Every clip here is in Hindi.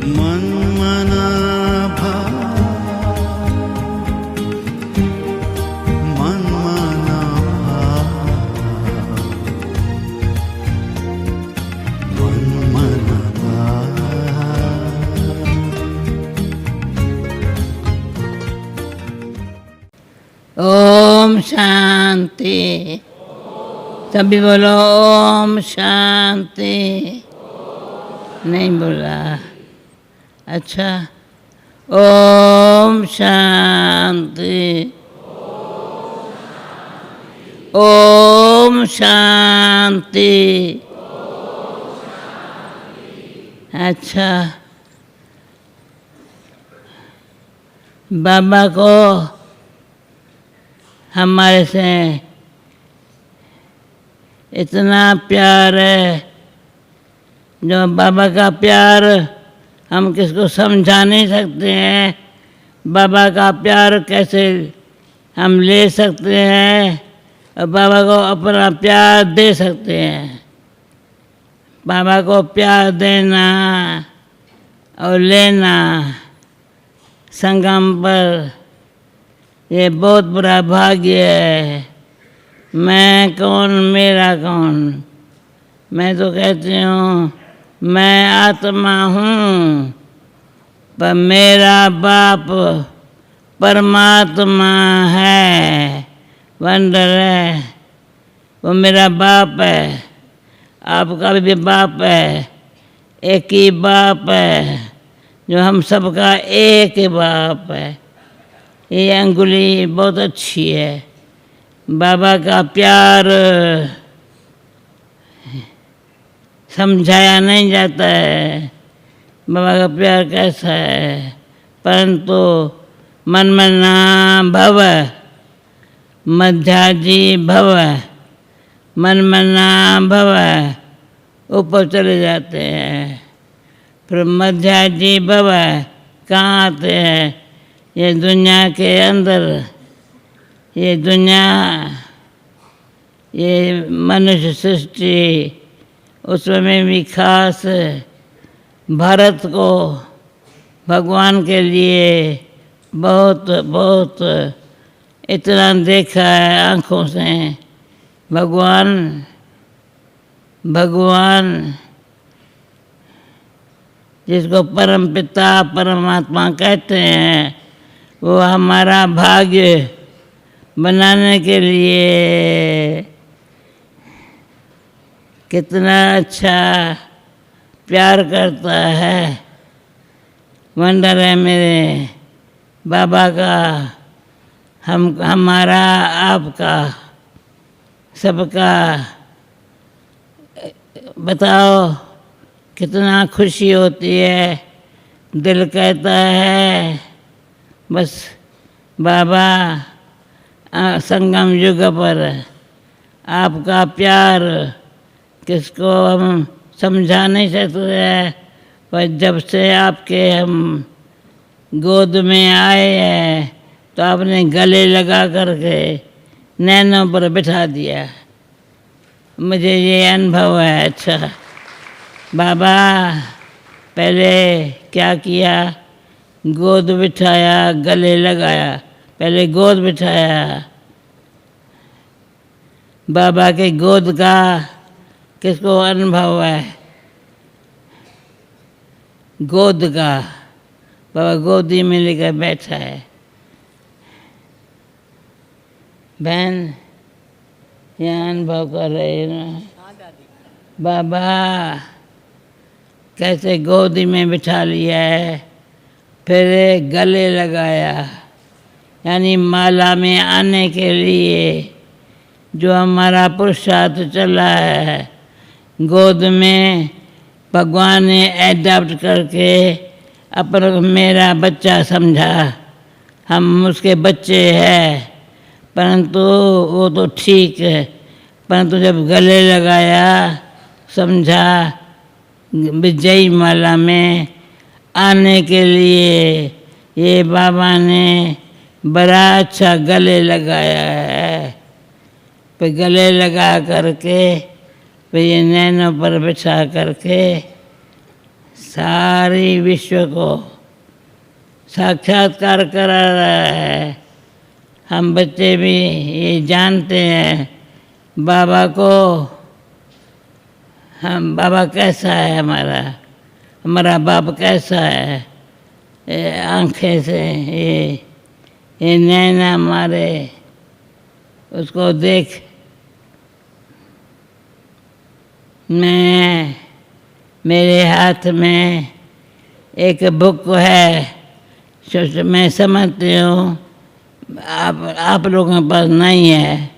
मन मना भाव, मन मना भाव, मन मना भाव। ओम शांति। सभी बोलो ओम शांति। नहीं बोला? अच्छा। ओम शांति। ओम शांति। अच्छा। बाबा को हमारे से इतना प्यार है, जो बाबा का प्यार हम किसको समझा नहीं सकते हैं। बाबा का प्यार कैसे हम ले सकते हैं और बाबा को अपना प्यार दे सकते हैं। बाबा को प्यार देना और लेना संगम पर, ये बहुत बड़ा भाग्य है। मैं कौन, मेरा कौन? मैं तो कहती हूँ मैं आत्मा हूँ, पर मेरा बाप परमात्मा है, वंडर है। वो मेरा बाप है, आपका भी बाप है, एक ही बाप है, जो हम सबका एक ही बाप है। ये अंगुली बहुत अच्छी है। बाबा का प्यार समझाया नहीं जाता है, बाबा का प्यार कैसा है। परंतु मनमना भव, मध्याजी भव, मनमना भव, ऊपर चले जाते हैं। फिर मध्याजी भव कहाँ आते हैं? ये दुनिया के अंदर, ये दुनिया, ये मनुष्य सृष्टि, उसमें भी खास भारत को भगवान के लिए बहुत बहुत इतना देखा है आँखों से। भगवान जिसको परम पिता परमात्मा कहते हैं, वो हमारा भाग्य बनाने के लिए कितना अच्छा प्यार करता है। वंडर है मेरे बाबा का, हमारा, आपका, सबका। बताओ कितना खुशी होती है। दिल कहता है बस बाबा संगम युग पर आपका प्यार किसको हम समझा नहीं सकते हैं। पर जब से आपके हम गोद में आए हैं तो आपने गले लगा करके नैनों पर बिठा दिया। मुझे ये अनुभव है। अच्छा बाबा पहले क्या किया? गोद बिठाया, गले लगाया। पहले गोद बिठाया। बाबा के गोद का किसको अनुभव है? गोद का। बाबा गोदी में लेकर बैठा है। बहन यहाँ अनुभव कर रहे हैं ना? बाबा कैसे गोदी में बिठा लिया है, फिर गले लगाया, यानी माला में आने के लिए जो हमारा पुरुषार्थ चला है, गोद में भगवान ने एडॉप्ट करके अपन मेरा बच्चा समझा। हम उसके बच्चे हैं, परंतु वो तो ठीक है, परंतु जब गले लगाया समझा विजयी माला में आने के लिए ये बाबा ने बड़ा अच्छा गले लगाया है। फिर गले लगा करके फिर ये नैनों पर बिछा करके सारी विश्व को साक्षात्कार करा रहा है। हम बच्चे भी ये जानते हैं बाबा को, हम बाबा कैसा है, हमारा बाप कैसा है। ये आँखें से ये नैना हमारे उसको देख। मेरे हाथ में एक बुक है, मैं समझती हूँ आप लोगों के पास नहीं है,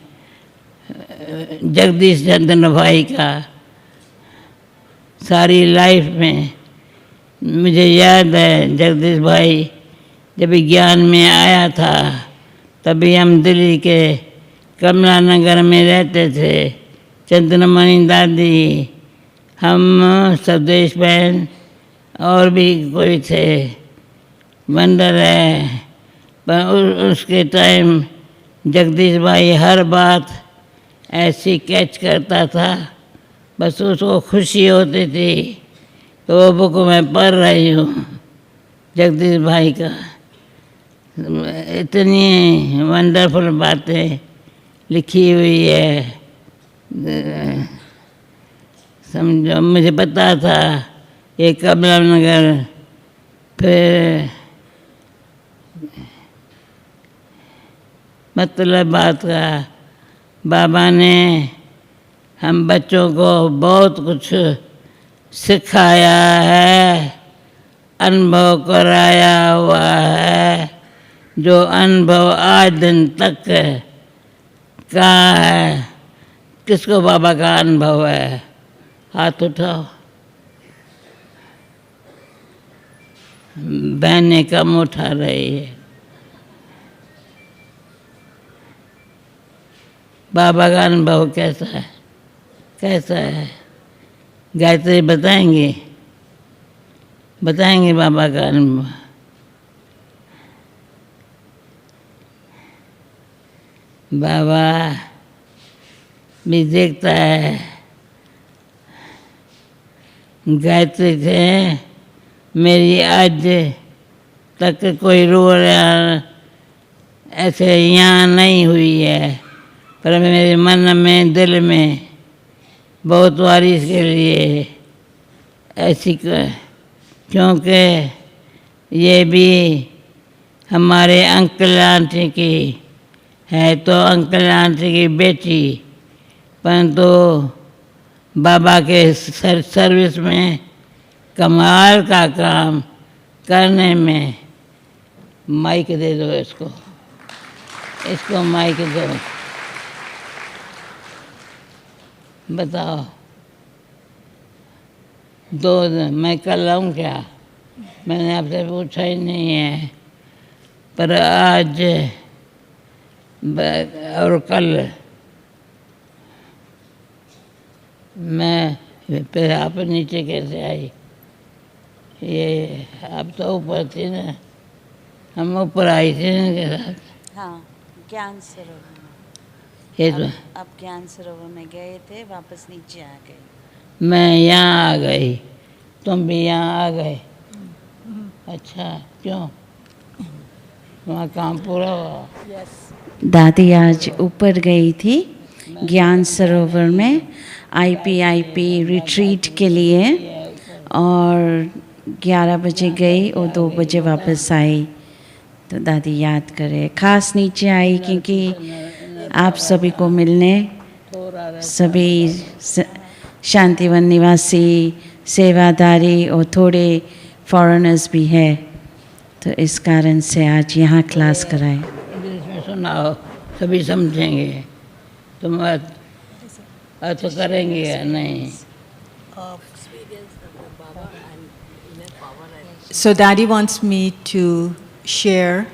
जगदीश चंद्र भाई का सारी लाइफ में। मुझे याद है जगदीश भाई जब ज्ञान में आया था तभी हम दिल्ली के कमला नगर में रहते थे। चंद्रमणि दादी, हम स्वदेश बहन और भी कोई थे, वंडर है। पर उसके टाइम जगदीश भाई हर बात ऐसी कैच करता था, बस उसको खुशी होती थी। तो वो बुक मैं पढ़ रही हूँ जगदीश भाई का। इतनी वंडरफुल बातें लिखी हुई है। समझो, मुझे पता था ये कमला नगर, फिर मतलब बात का बाबा ने हम बच्चों को बहुत कुछ सिखाया है, अनुभव कराया हुआ है। जो अनुभव आज दिन तक का है। किसको बाबा का अनुभव है? हाथ उठाओ। बहनें कम उठा रही है। बाबा का अनुभव कैसा है? कैसा है? गायत्री बताएंगे बाबा का अनुभव। बाबा भी देखता है। गायत्री से मेरी आज तक कोई रो रहा ऐसे यहाँ नहीं हुई है, पर मेरे मन में, दिल में बहुत बार इसके लिए ऐसी, क्योंकि ये भी हमारे अंकल आंटी की है, तो अंकल आंटी की बेटी, परंतु बाबा के सर्विस में कमाल का काम करने में। माइक दे दो इसको माइक दो। बताओ, मैं कल आऊँ क्या? मैंने आपसे पूछा ही नहीं है, पर आज और कल मैं, फिर आप नीचे कैसे आई? ये आप तो ऊपर थी ना, हम ऊपर आई थी ना के साथ। हाँ, ज्ञान सरोवर में। ये तो अब ज्ञान सरोवर में गए थे, वापस नीचे आ गए। मैं यहाँ आ गई, तुम भी यहाँ आ गए। अच्छा, क्यों? वहाँ काम पूरा हुआ? दादी आज ऊपर गई थी ज्ञान सरोवर में IPIP रिट्रीट के लिए, और 11 बजे गई और 2 बजे वापस आई। तो दादी याद करे, खास नीचे आई क्योंकि आप सभी को मिलने, सभी शांतिवन निवासी, सेवादारी और थोड़े फॉरेनर्स भी है, तो इस कारण से आज यहाँ क्लास कराए। इंग्लिश में सुनाओ, सभी समझेंगे। तुम तो करेंगे या नहीं? So Daddy wants me to share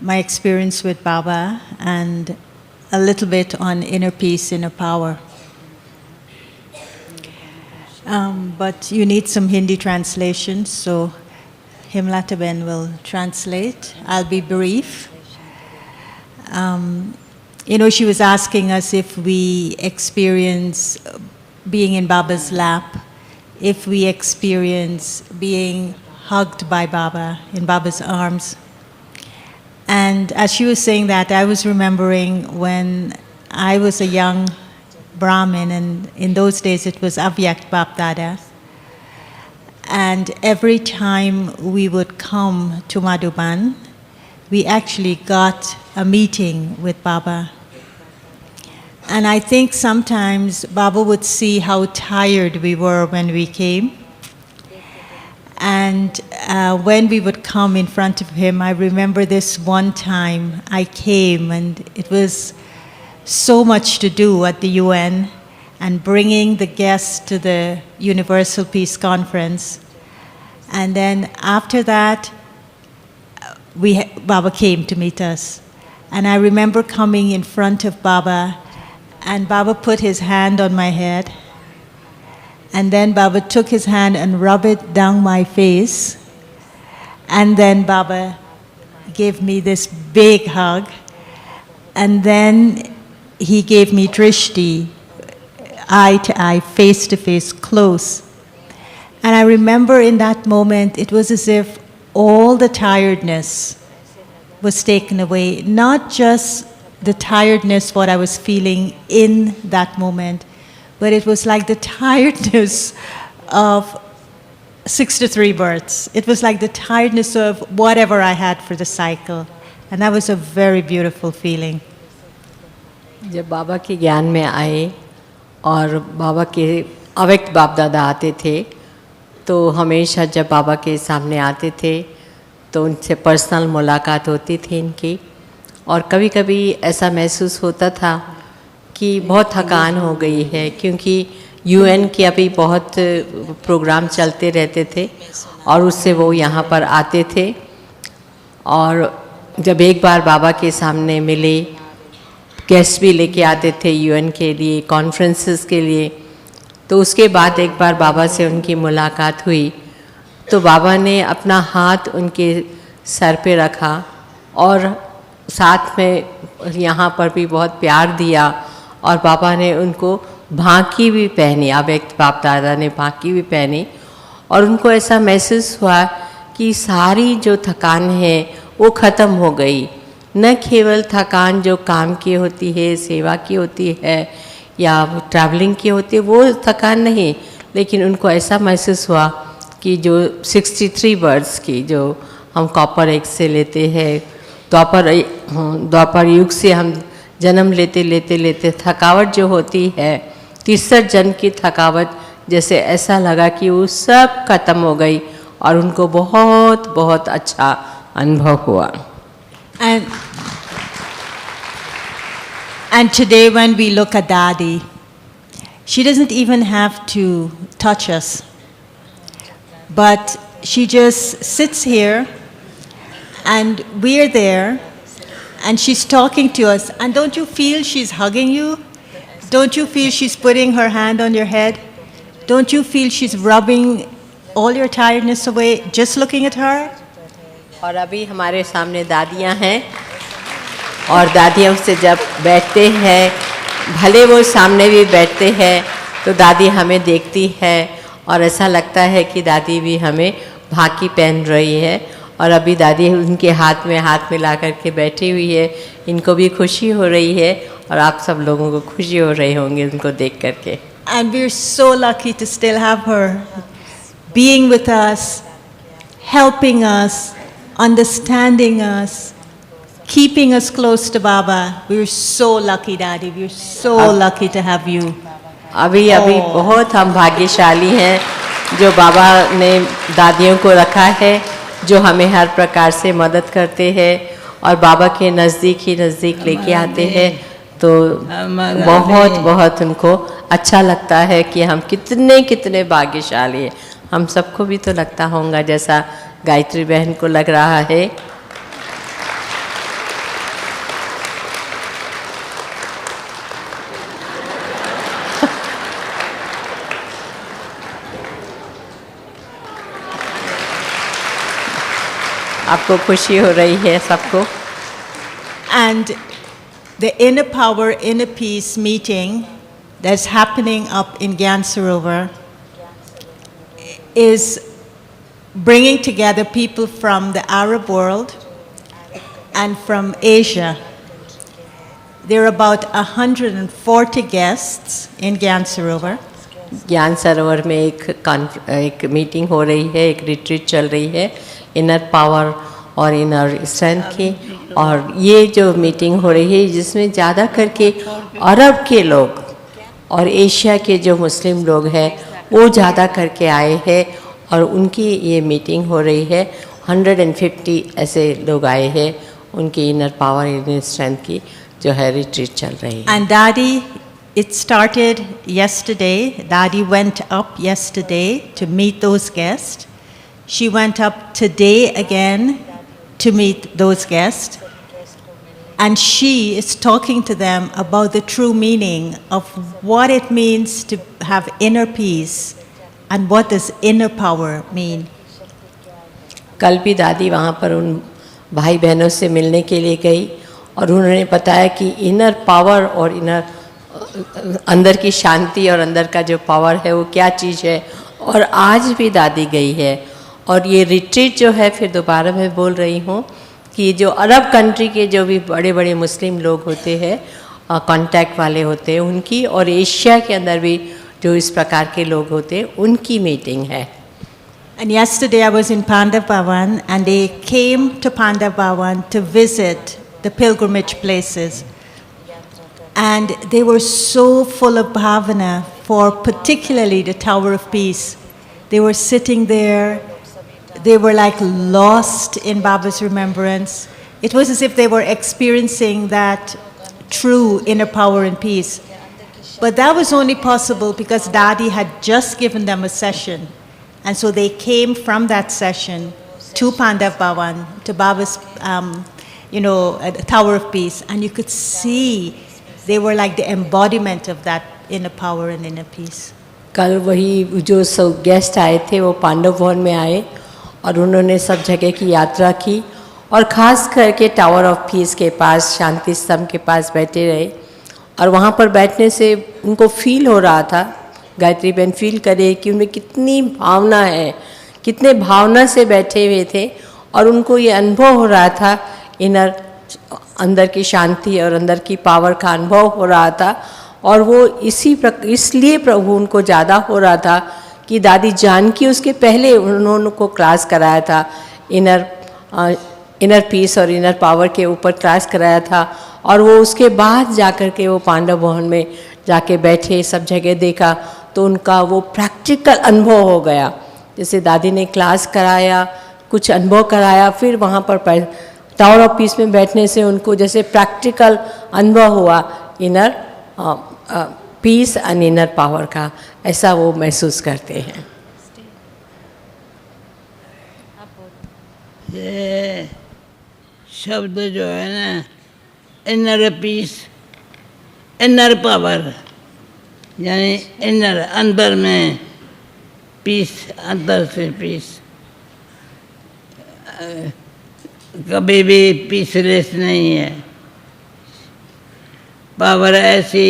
my experience with Baba and a little bit on inner peace, inner power. But you need some Hindi translation, so Himlataben will translate. I'll be brief. She was asking us if we experience being in Baba's lap if we experience being hugged by Baba, in Baba's arms. And as she was saying that, I was remembering when I was a young Brahmin, and in those days it was Avyakt Bap Dada. And every time we would come to Madhuban, we actually got a meeting with Baba. And I think sometimes Baba would see how tired we were when we came. And when we would come in front of him, I remember this one time I came, and it was so much to do at the UN and bringing the guests to the Universal Peace Conference. And then after that, Baba came to meet us. And I remember coming in front of Baba, and Baba put his hand on my head. And then Baba took his hand and rubbed it down my face. And then Baba gave me this big hug. And then he gave me drishti, eye to eye, face to face, close. And I remember in that moment, it was as if all the tiredness was taken away. Not just the tiredness, what I was feeling in that moment, but it was like the tiredness of 63 births. It was like the tiredness of whatever I had for the cycle. And that was a very beautiful feeling. जब बाबा के ज्ञान में आए और बाबा के अव्यक्त बाप दादा आते थे, तो हमेशा जब बाबा के सामने आते थे तो उनसे पर्सनल मुलाकात होती थी इनकी। और कभी कभी ऐसा महसूस होता था कि बहुत थकान हो गई है, क्योंकि यूएन के अभी बहुत प्रोग्राम चलते रहते थे और उससे वो यहाँ पर आते थे। और जब एक बार बाबा के सामने मिले, गेस्ट भी लेके आते थे यूएन के लिए, कॉन्फ्रेंसेस के लिए, तो उसके बाद एक बार बाबा से उनकी मुलाकात हुई तो बाबा ने अपना हाथ उनके सर पे रखा और साथ में यहाँ पर भी बहुत प्यार दिया। और बाबा ने उनको भांकी भी पहनी, अव्यक्त बाप दादा ने भांकी भी पहनी, और उनको ऐसा महसूस हुआ कि सारी जो थकान है वो ख़त्म हो गई। न केवल थकान जो काम की होती है, सेवा की होती है या ट्रैवलिंग की होती है, वो थकान नहीं, लेकिन उनको ऐसा महसूस हुआ कि जो 63 बर्ड्स की जो हम कॉपर एग से लेते हैं, द्वापर युग से हम जन्म लेते थकावट जो होती है, 63 जन्म की थकावट, जैसे ऐसा लगा कि वो सब खत्म हो गई और उनको बहुत बहुत अच्छा अनुभव हुआ। And today when we look at Dadi, she doesn't even have to touch us, but she just sits here and we're there and she's talking to us. And don't you feel she's hugging you? Don't you feel she's putting her hand on your head? Don't you feel she's rubbing all your tiredness away just looking at her? और अभी हमारे सामने दादियाँ हैं और दादियों से जब बैठते हैं, भले वो सामने भी बैठते हैं, तो दादी हमें देखती है और ऐसा लगता है कि दादी भी हमें भाकी पहन रही है। और अभी दादी उनके हाथ में हाथ मिला करके बैठी हुई है, इनको भी खुशी हो रही है और आप सब लोगों को खुशी हो रही होंगी उनको देख करके। And we're so lucky to still have her being with us, helping us, understanding us, keeping us close to Baba. We're so lucky, Daddy. We're so lucky to have you. अभी बहुत हम भाग्यशाली हैं जो बाबा ने दादियों को रखा है, जो हमें हर प्रकार से मदद करते हैं और बाबा के नज़दीक ही नज़दीक लेके आते हैं। तो बहुत बहुत उनको अच्छा लगता है कि हम कितने कितने भाग्यशाली हैं। हम सबको भी तो लगता होगा जैसा गायत्री बहन को लग रहा है। आपको खुशी हो रही है सबको। And the Inner Power, Inner Peace meeting that's happening up in Gyan Sarovar, is bringing together people from the Arab world and from Asia. There are about 140 guests in Gyan Sarovar. ज्ञान सरोवर में एक मीटिंग हो रही है, एक रिट्रीट चल रही है इनर पावर और इनर स्ट्रेंथ की। और ये जो मीटिंग हो रही है जिसमें ज़्यादा करके अरब के लोग और एशिया के जो मुस्लिम लोग हैं वो ज़्यादा करके आए हैं और उनकी ये मीटिंग हो रही है। 150 ऐसे लोग आए हैं, उनकी इनर पावर इनर स्ट्रेंथ की जो है रिट्रीट चल रही है। And Daddy, it started yesterday. Daddy went up yesterday to meet those guests. She went up today again to meet those guests. And she is talking to them about the true meaning of what it means to have inner peace and what does inner power mean. कल भी दादी वहाँ पर उन भाई बहनों से मिलने के लिए गई और उन्होंने बताया कि इनर पावर और इनर अंदर की शांति और अंदर का जो पावर है वो क्या चीज़ है। और आज भी दादी गई है। और ये रिट्रीट जो है, फिर दोबारा मैं बोल रही हूँ कि जो अरब कंट्री के जो भी बड़े बड़े मुस्लिम लोग होते हैं, कांटेक्ट वाले होते हैं उनकी, और एशिया के अंदर भी जो इस प्रकार के लोग होते हैं उनकी मीटिंग है। And yesterday I was in Pandav Bhavan and they came to Pandav Bhavan to visit the pilgrimage places. And they were so full of bhavana for particularly the Tower of Peace. They were sitting there, they were like lost in Baba's remembrance. It was as if they were experiencing that true inner power and peace. But that was only possible because Daddy had just given them a session. And so they came from that session to Pandav Bhavan, to Baba's, Tower of Peace. And you could see they were like the embodiment of that inner power and inner peace. कल वही जो सब गेस्ट आए थे वो पांडव भवन में आए और उन्होंने सब जगह की यात्रा की और ख़ास करके टावर ऑफ पीस के पास, शांति स्तंभ के पास बैठे रहे। और वहाँ पर बैठने से उनको फील हो रहा था, गायत्री बहन फील करे कि उनमें कितनी भावना है, कितने भावना से बैठे हुए थे। और उनको ये अनुभव हो रहा था, इनर अंदर की शांति और अंदर की पावर का अनुभव हो रहा था। और वो इसलिए प्रभु उनको ज़्यादा हो रहा था कि दादी जानकी उसके पहले उन्होंने को क्लास कराया था, इनर पीस और इनर पावर के ऊपर क्लास कराया था। और वो उसके बाद जाकर के वो पांडव भवन में जाके बैठे, सब जगह देखा तो उनका वो प्रैक्टिकल अनुभव हो गया। जैसे दादी ने क्लास कराया, कुछ अनुभव कराया, फिर वहाँ पर टावर ऑफ पीस में बैठने से उनको जैसे प्रैक्टिकल अनुभव हुआ inner peace and inner power का, ऐसा वो महसूस करते हैं। ये शब्द जो है ना, इनर पीस, इनर पावर, यानी इनर अंदर में पीस, अंदर से पीस, कभी भी पीसलेस नहीं है। पावर ऐसी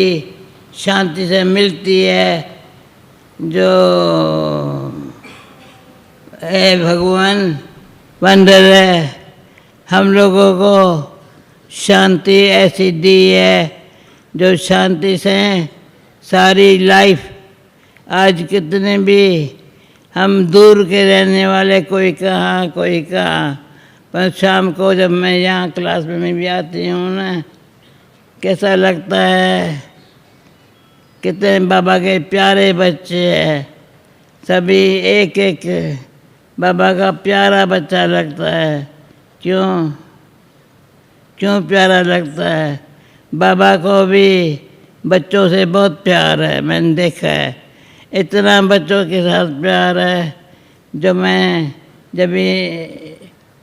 शांति से मिलती है जो हे भगवान वंडर है, हम लोगों को शांति ऐसी दी है जो शांति से सारी लाइफ, आज कितने भी हम दूर के रहने वाले, कोई कहाँ कोई कहाँ, पर शाम को जब मैं यहाँ क्लास में भी आती हूँ ना, कैसा लगता है, कितने बाबा के प्यारे बच्चे हैं, सभी एक एक बाबा का प्यारा बच्चा लगता है। क्यों प्यारा लगता है? बाबा को भी बच्चों से बहुत प्यार है, मैंने देखा है। इतना बच्चों के साथ प्यार है जो मैं जब भी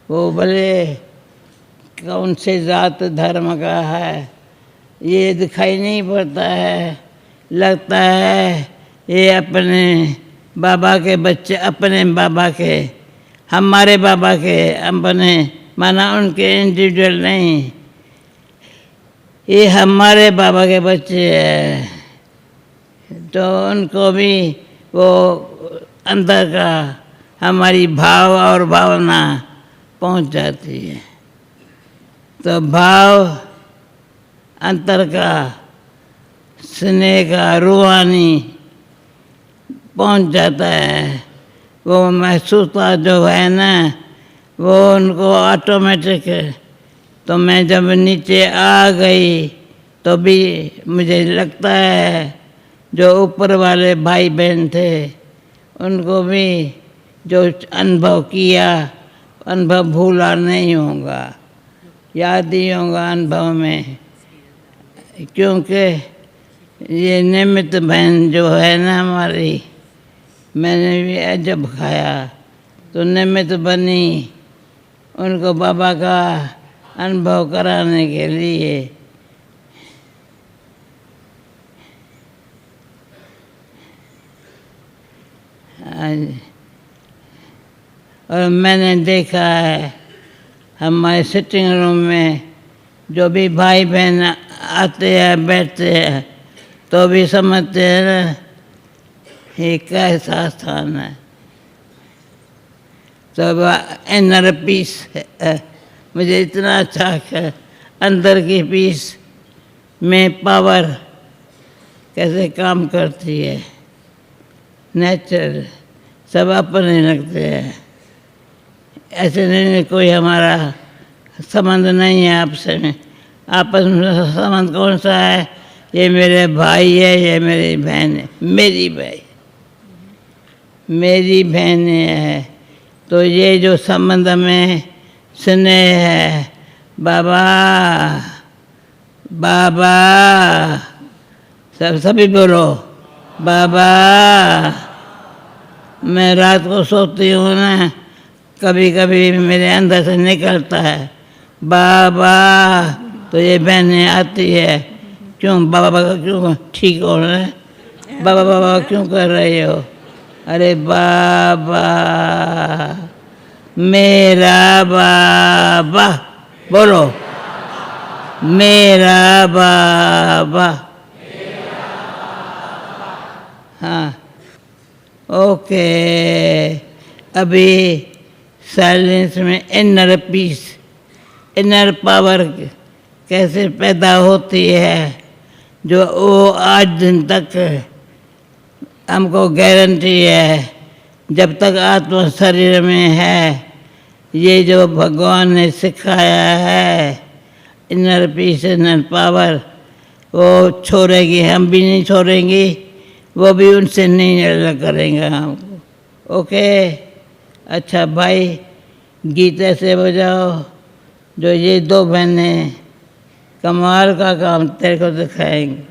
वो भले कौन से जात धर्म का है ये दिखाई नहीं पड़ता है, लगता है ये अपने बाबा के बच्चे, अपने बाबा के, हमारे बाबा के, अपने, माना उनके इंडिविजुअल नहीं, ये हमारे बाबा के बच्चे हैं। तो उनको भी वो अंदर का हमारी भाव और भावना पहुंच जाती है। तो भाव अंतर का, स्नेह का, रूहानी पहुंच जाता है। वो महसूसता जो है ना, वो उनको ऑटोमेटिक। तो मैं जब नीचे आ गई तो भी मुझे लगता है जो ऊपर वाले भाई बहन थे उनको भी जो अनुभव किया, अनुभव भूला नहीं होगा, याद ही होगा अनुभव में। क्योंकि ये निमित्त बहन जो है ना हमारी, मैंने भी जब खाया तो निमित्त बनी उनको बाबा का अनुभव कराने के लिए। और मैंने देखा है हमारे सिटिंग रूम में जो भी भाई बहन आते हैं बैठते हैं तो भी समझते हैं ना ये कैसा स्थान है। तो इनर पीस है, मुझे इतना अच्छा है अंदर की पीस में पावर कैसे काम करती है। नेचर सब अपने लगते हैं, ऐसे नहीं कोई हमारा संबंध नहीं है आपसे में। आपस में संबंध कौन सा है? ये मेरे भाई है, ये मेरी बहन है, मेरी भाई मेरी बहन है। तो ये जो संबंध में स्नेह है, बाबा बाबा सभी बोलो बाबा। मैं रात को सोती हूँ ना, कभी कभी मेरे अंदर से निकलता है बाबा। तो ये बहनें आती है, क्यों बाबा बाबा क्यों ठीक हो रहे हैं, बाबा बाबा क्यों कर रहे हो? अरे बाबा मेरा बाबा, बोलो मेरा बाबा। हाँ ओके। अभी साइलेंस में इनर पीस, इनर पावर कैसे पैदा होती है, जो वो आज दिन तक हमको गारंटी है। जब तक आत्मा शरीर में है, ये जो भगवान ने सिखाया है इनर पीस, इनर पावर, वो छोड़ेगी, हम भी नहीं छोड़ेंगे, वो भी उनसे नहीं अलग करेंगे हमको। ओके अच्छा भाई, गीत ऐसे बजाओ जो ये दो बहनें कमाल का काम तेरे को दिखाएंगे।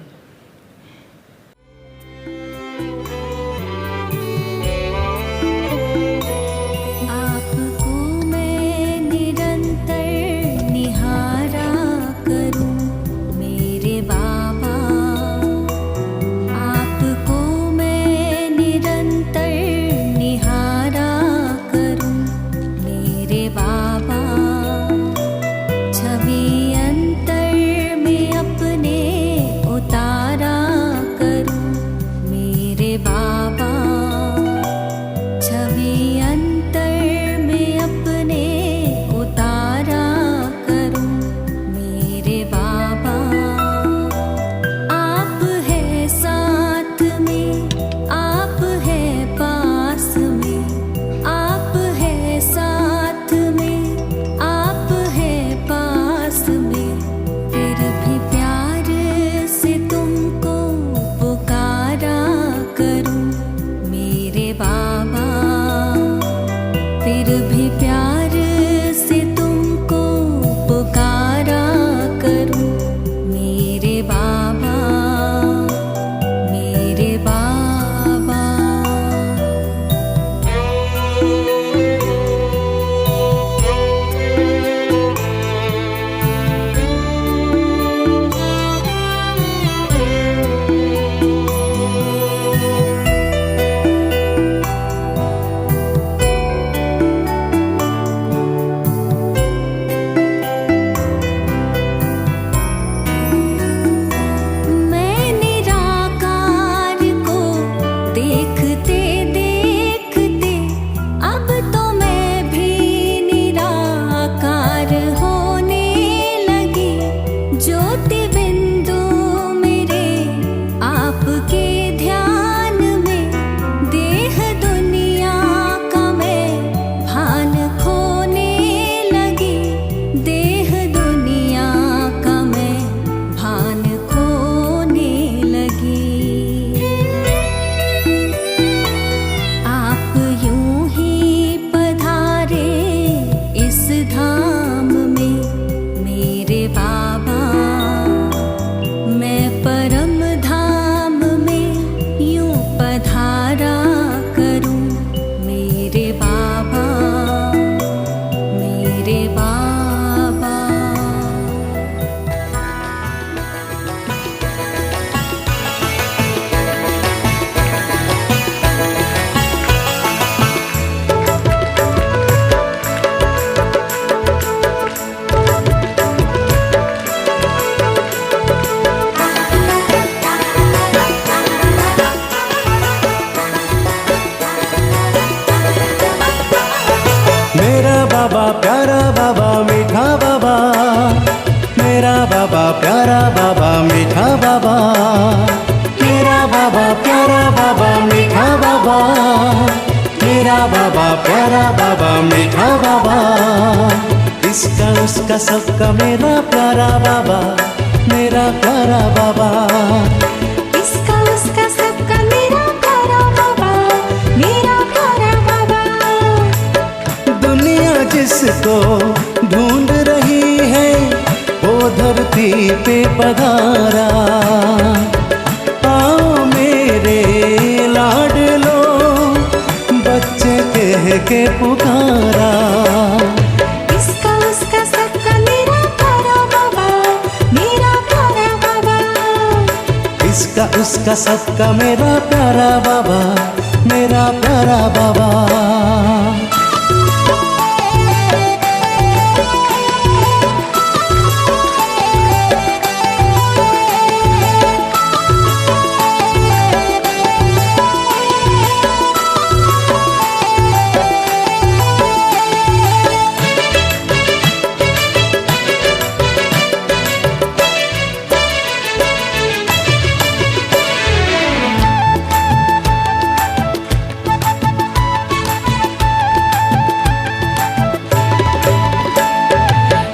छवि अंतर में अपने उतार बाबा, प्यारा बाबा, मीठा बाबा। इसका उसका सबका मेरा प्यारा बाबा, मेरा प्यारा बाबा। इसका उसका सबका मेरा प्यारा बाबा, मेरा प्यारा बाबा। दुनिया जिसको ढूंढ रही है वो धरती पे पधारा। आओ मेरे लाडलो, बच्चे कह के पुकारा। इसका उसका सबका मेरा प्यारा बाबा, मेरा प्यारा बाबा। इसका उसका सबका मेरा प्यारा बाबा, मेरा प्यारा बाबा।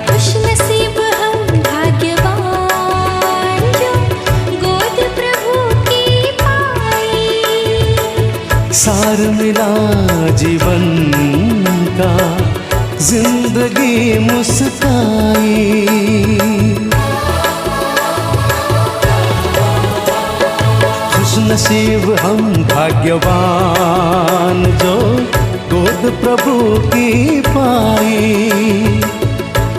खुश नसीब हम भाग्यवान जो गोद प्रभु की पाई। सार मिला जीवन का, जिंदगी मुस्काई। खुश नसीब हम भाग्यवान जो गोद प्रभु की पाई।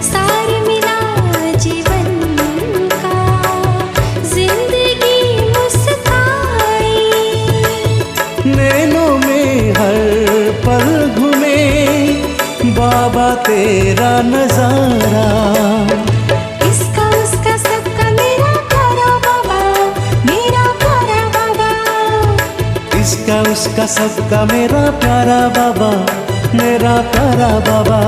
सार मिला जीवन का, जिंदगी मुस्काई। नैनों में हर पल घूमे बाबा तेरा नजारा। इसका उसका सबका मेरा प्यारा बाबा, मेरा प्यारा बाबा। इसका उसका सबका मेरा प्यारा बाबा, मेरा प्यारा बाबा।